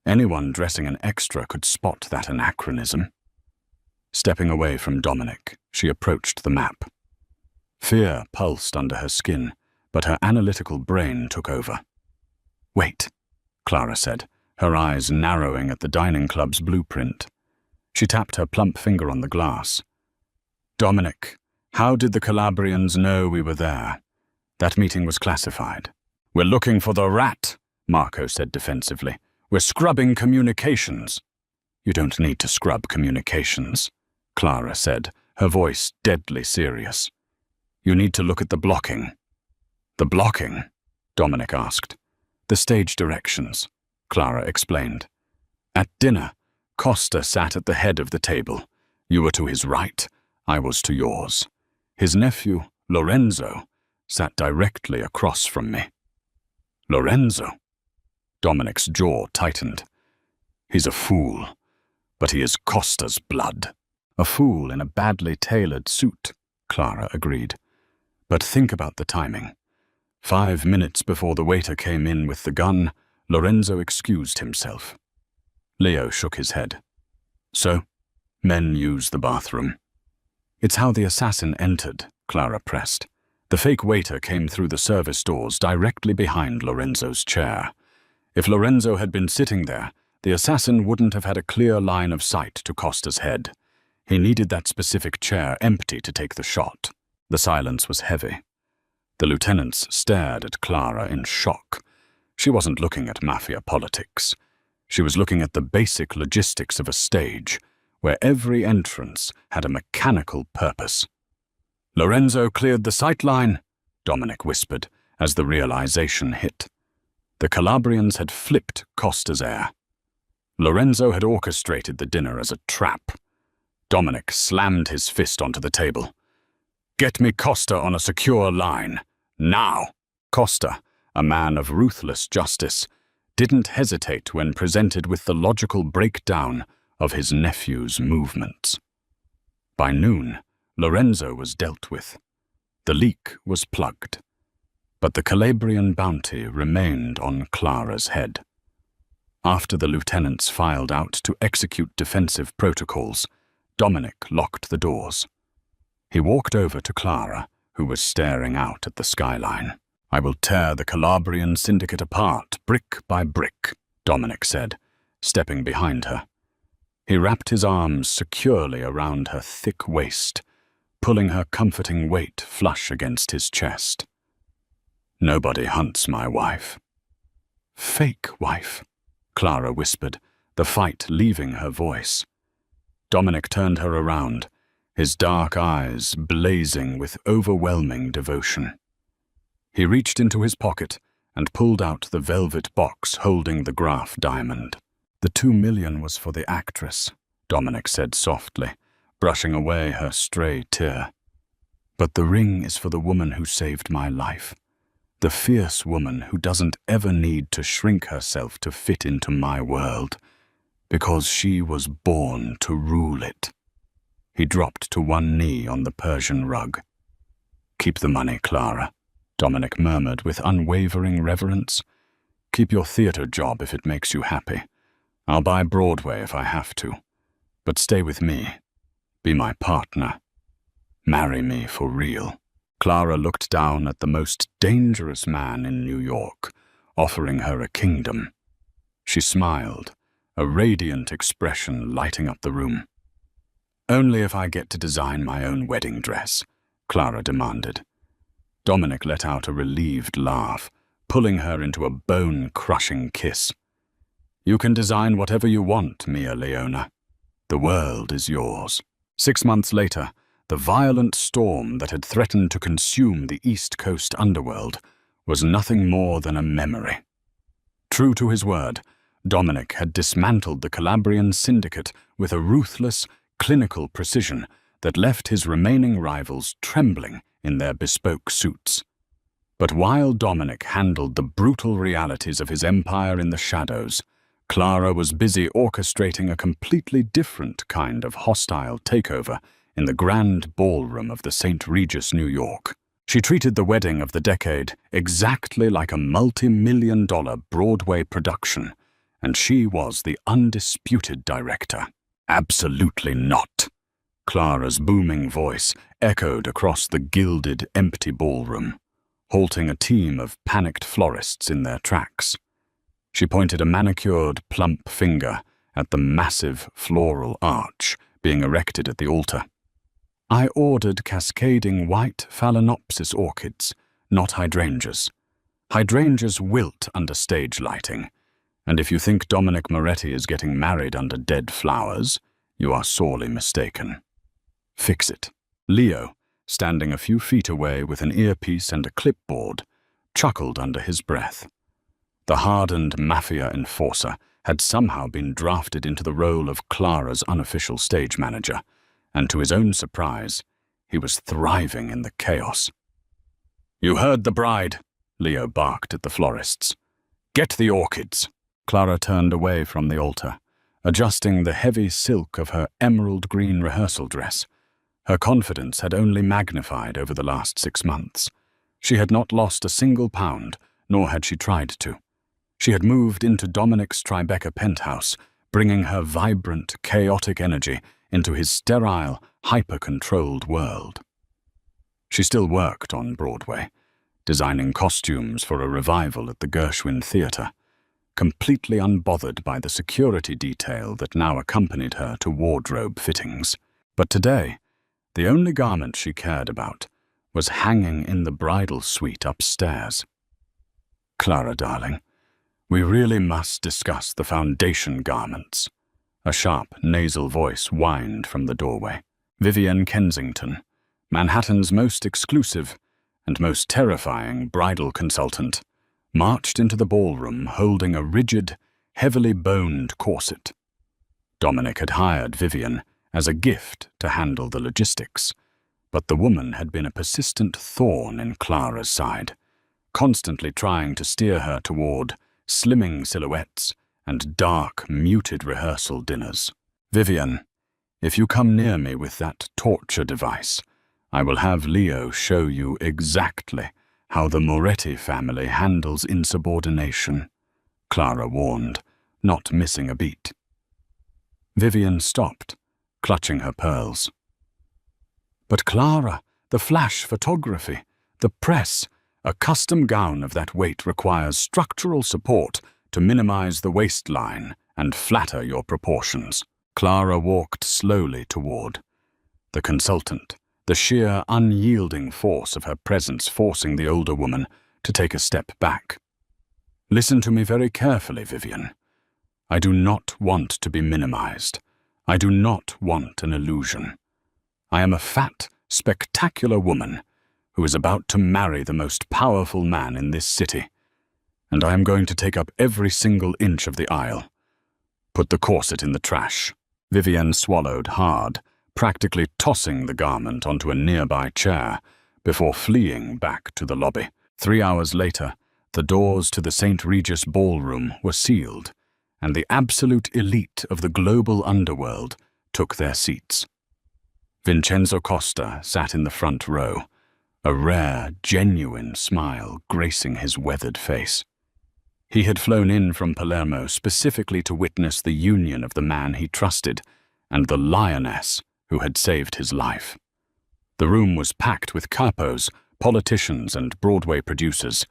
Anyone dressing an extra could spot that anachronism." Stepping away from Dominic, she approached the map. Fear pulsed under her skin, but her analytical brain took over. "Wait," Clara said, her eyes narrowing at the dining club's blueprint. She tapped her plump finger on the glass. "Dominic, how did the Calabrians know we were there? That meeting was classified." "We're looking for the rat," Marco said defensively. "We're scrubbing communications." "You don't need to scrub communications," Clara said, her voice deadly serious. "You need to look at the blocking." "The blocking?" Dominic asked. "The stage directions," Clara explained. "At dinner, Costa sat at the head of the table. You were to his right, I was to yours. His nephew, Lorenzo, sat directly across from me." "Lorenzo?" Dominic's jaw tightened. "He's a fool, but he is Costa's blood." "A fool in a badly tailored suit," Clara agreed. "But think about the timing. 5 minutes before the waiter came in with the gun, Lorenzo excused himself." Leo shook his head. "So, men use the bathroom." "It's how the assassin entered," Clara pressed. "The fake waiter came through the service doors directly behind Lorenzo's chair. If Lorenzo had been sitting there, the assassin wouldn't have had a clear line of sight to Costa's head. He needed that specific chair empty to take the shot." The silence was heavy. The lieutenants stared at Clara in shock. She wasn't looking at Mafia politics. She was looking at the basic logistics of a stage, where every entrance had a mechanical purpose. "Lorenzo cleared the sight line," Dominic whispered, as the realization hit. The Calabrians had flipped Costa's air. Lorenzo had orchestrated the dinner as a trap. Dominic slammed his fist onto the table. "Get me Costa on a secure line. Now!" Costa, a man of ruthless justice, didn't hesitate when presented with the logical breakdown of his nephew's movements. By noon, Lorenzo was dealt with. The leak was plugged. But the Calabrian bounty remained on Clara's head. After the lieutenants filed out to execute defensive protocols, Dominic locked the doors. He walked over to Clara, who was staring out at the skyline. "I will tear the Calabrian syndicate apart, brick by brick," Dominic said, stepping behind her. He wrapped his arms securely around her thick waist, pulling her comforting weight flush against his chest. "Nobody hunts my wife." "Fake wife," Clara whispered, the fight leaving her voice. Dominic turned her around, his dark eyes blazing with overwhelming devotion. He reached into his pocket and pulled out the velvet box holding the Graf diamond. "The $2 million was for the actress," Dominic said softly, brushing away her stray tear. "But the ring is for the woman who saved my life. The fierce woman who doesn't ever need to shrink herself to fit into my world, because she was born to rule it." He dropped to one knee on the Persian rug. "Keep the money, Clara," Dominic murmured with unwavering reverence. "Keep your theater job if it makes you happy. I'll buy Broadway if I have to. But stay with me. Be my partner. Marry me for real." Clara looked down at the most dangerous man in New York, offering her a kingdom. She smiled, a radiant expression lighting up the room. "Only if I get to design my own wedding dress," Clara demanded. Dominic let out a relieved laugh, pulling her into a bone-crushing kiss. "You can design whatever you want, Mia Leona. The world is yours." 6 months later, the violent storm that had threatened to consume the East Coast underworld was nothing more than a memory. True to his word, Dominic had dismantled the Calabrian syndicate with a ruthless, clinical precision that left his remaining rivals trembling in their bespoke suits. But while Dominic handled the brutal realities of his empire in the shadows, Clara was busy orchestrating a completely different kind of hostile takeover in the grand ballroom of the St. Regis, New York. She treated the wedding of the decade exactly like a multi-million-dollar Broadway production, and she was the undisputed director. "Absolutely not," Clara's booming voice echoed across the gilded, empty ballroom, halting a team of panicked florists in their tracks. She pointed a manicured, plump finger at the massive floral arch being erected at the altar. I ordered cascading white phalaenopsis orchids, not hydrangeas. Hydrangeas wilt under stage lighting, and if you think Dominic Moretti is getting married under dead flowers, you are sorely mistaken. Fix it. Leo, standing a few feet away with an earpiece and a clipboard, chuckled under his breath. The hardened Mafia enforcer had somehow been drafted into the role of Clara's unofficial stage manager, and to his own surprise, he was thriving in the chaos. "You heard the bride," Leo barked at the florists. "Get the orchids." Clara turned away from the altar, adjusting the heavy silk of her emerald green rehearsal dress. Her confidence had only magnified over the last 6 months. She had not lost a single pound, nor had she tried to. She had moved into Dominic's Tribeca penthouse, bringing her vibrant, chaotic energy into his sterile, hyper-controlled world. She still worked on Broadway, designing costumes for a revival at the Gershwin Theatre, completely unbothered by the security detail that now accompanied her to wardrobe fittings. But today, the only garment she cared about was hanging in the bridal suite upstairs. "Clara, darling, we really must discuss the foundation garments." A sharp, nasal voice whined from the doorway. Vivian Kensington, Manhattan's most exclusive and most terrifying bridal consultant, marched into the ballroom holding a rigid, heavily boned corset. Dominic had hired Vivian as a gift to handle the logistics, but the woman had been a persistent thorn in Clara's side, constantly trying to steer her toward slimming silhouettes and dark, muted rehearsal dinners. "Vivian, if you come near me with that torture device, I will have Leo show you exactly how the Moretti family handles insubordination," Clara warned, not missing a beat. Vivian stopped, clutching her pearls. "But Clara, the flash photography, the press, a custom gown of that weight requires structural support to minimize the waistline and flatter your proportions." Clara walked slowly toward the consultant, the sheer, unyielding force of her presence forcing the older woman to take a step back. "Listen to me very carefully, Vivian. I do not want to be minimized. I do not want an illusion. I am a fat, spectacular woman who is about to marry the most powerful man in this city, and I am going to take up every single inch of the aisle. Put the corset in the trash." Vivian swallowed hard, practically tossing the garment onto a nearby chair before fleeing back to the lobby. 3 hours later, the doors to the St. Regis ballroom were sealed, and the absolute elite of the global underworld took their seats. Vincenzo Costa sat in the front row, a rare, genuine smile gracing his weathered face. He had flown in from Palermo specifically to witness the union of the man he trusted and the lioness who had saved his life. The room was packed with capos, politicians, and Broadway producers,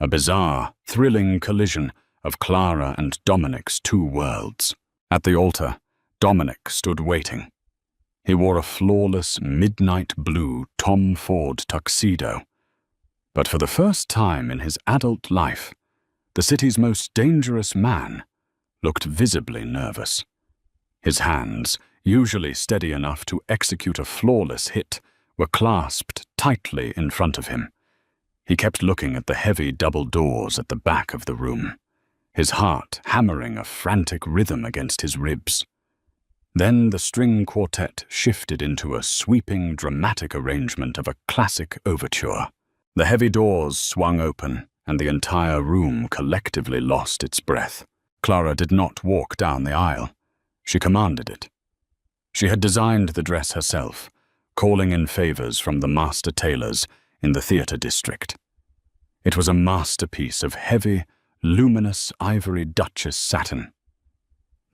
a bizarre, thrilling collision of Clara and Dominic's two worlds. At the altar, Dominic stood waiting. He wore a flawless, midnight blue Tom Ford tuxedo. But for the first time in his adult life, the city's most dangerous man looked visibly nervous. His hands, usually steady enough to execute a flawless hit, were clasped tightly in front of him. He kept looking at the heavy double doors at the back of the room, his heart hammering a frantic rhythm against his ribs. Then the string quartet shifted into a sweeping, dramatic arrangement of a classic overture. The heavy doors swung open, and the entire room collectively lost its breath. Clara did not walk down the aisle. She commanded it. She had designed the dress herself, calling in favors from the master tailors in the theater district. It was a masterpiece of heavy, luminous ivory Duchess satin.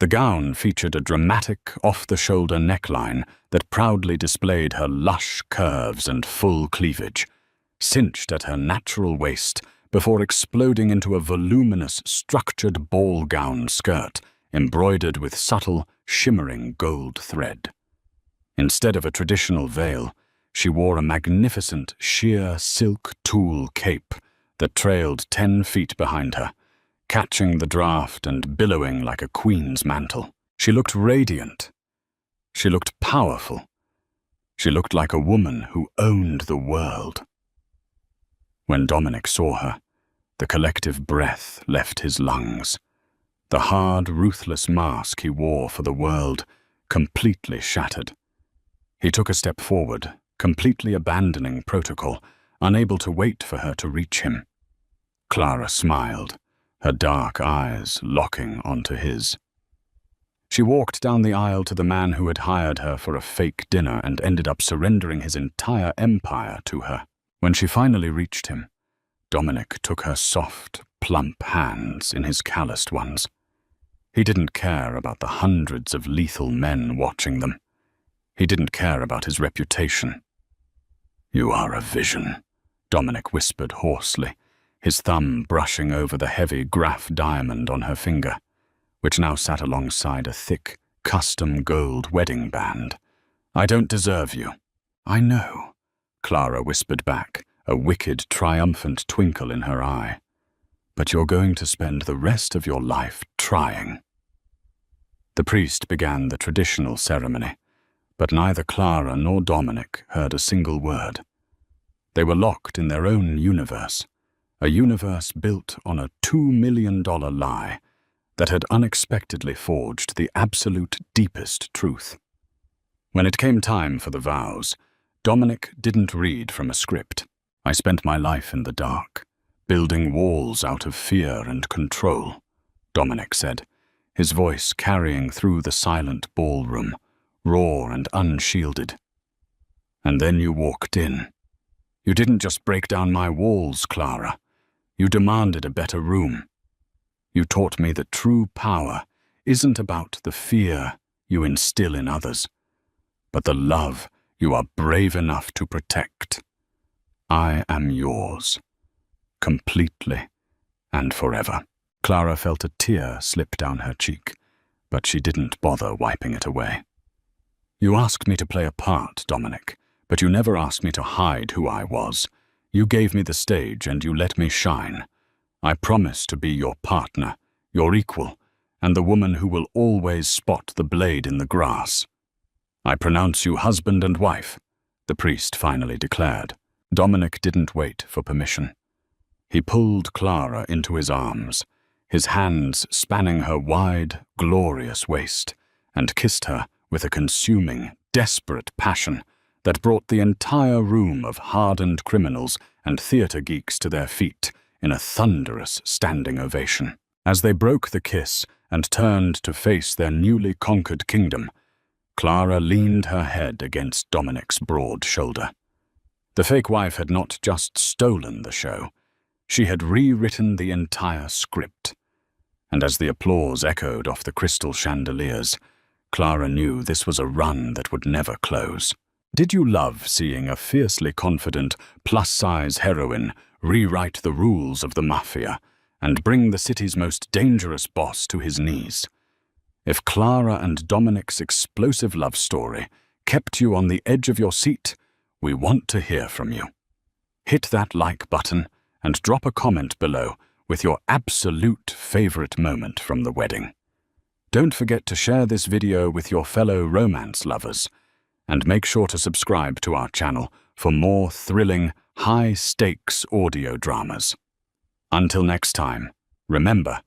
The gown featured a dramatic, off-the-shoulder neckline that proudly displayed her lush curves and full cleavage, cinched at her natural waist before exploding into a voluminous, structured ball gown skirt embroidered with subtle, shimmering gold thread. Instead of a traditional veil, she wore a magnificent sheer silk tulle cape that trailed 10 feet behind her, catching the draft and billowing like a queen's mantle. She looked radiant. She looked powerful. She looked like a woman who owned the world. When Dominic saw her, the collective breath left his lungs. The hard, ruthless mask he wore for the world completely shattered. He took a step forward, completely abandoning protocol, unable to wait for her to reach him. Clara smiled, her dark eyes locking onto his. She walked down the aisle to the man who had hired her for a fake dinner and ended up surrendering his entire empire to her. When she finally reached him, Dominic took her soft, plump hands in his calloused ones. He didn't care about the hundreds of lethal men watching them. He didn't care about his reputation. "You are a vision," Dominic whispered hoarsely, his thumb brushing over the heavy Graf diamond on her finger, which now sat alongside a thick, custom gold wedding band. "I don't deserve you." "I know," Clara whispered back, a wicked, triumphant twinkle in her eye. "But you're going to spend the rest of your life trying." The priest began the traditional ceremony, but neither Clara nor Dominic heard a single word. They were locked in their own universe, a universe built on a $2 million lie that had unexpectedly forged the absolute deepest truth. When it came time for the vows, Dominic didn't read from a script. "I spent my life in the dark, building walls out of fear and control," Dominic said, his voice carrying through the silent ballroom, raw and unshielded. "And then you walked in. You didn't just break down my walls, Clara. You demanded a better room. You taught me that true power isn't about the fear you instill in others, but the love you are brave enough to protect. I am yours, completely and forever." Clara felt a tear slip down her cheek, but she didn't bother wiping it away. "You asked me to play a part, Dominic, but you never asked me to hide who I was. You gave me the stage and you let me shine. I promise to be your partner, your equal, and the woman who will always spot the blade in the grass. I pronounce you husband and wife," the priest finally declared. Dominic didn't wait for permission. He pulled Clara into his arms, his hands spanning her wide, glorious waist, and kissed her with a consuming, desperate passion that brought the entire room of hardened criminals and theater geeks to their feet in a thunderous standing ovation. As they broke the kiss and turned to face their newly conquered kingdom, Clara leaned her head against Dominic's broad shoulder. The fake wife had not just stolen the show, she had rewritten the entire script. And as the applause echoed off the crystal chandeliers, Clara knew this was a run that would never close. Did you love seeing a fiercely confident, plus-size heroine rewrite the rules of the Mafia and bring the city's most dangerous boss to his knees? If Clara and Dominic's explosive love story kept you on the edge of your seat, we want to hear from you. Hit that like button and drop a comment below with your absolute favorite moment from the wedding. Don't forget to share this video with your fellow romance lovers, and make sure to subscribe to our channel for more thrilling, high-stakes audio dramas. Until next time, remember,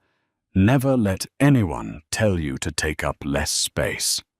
never let anyone tell you to take up less space.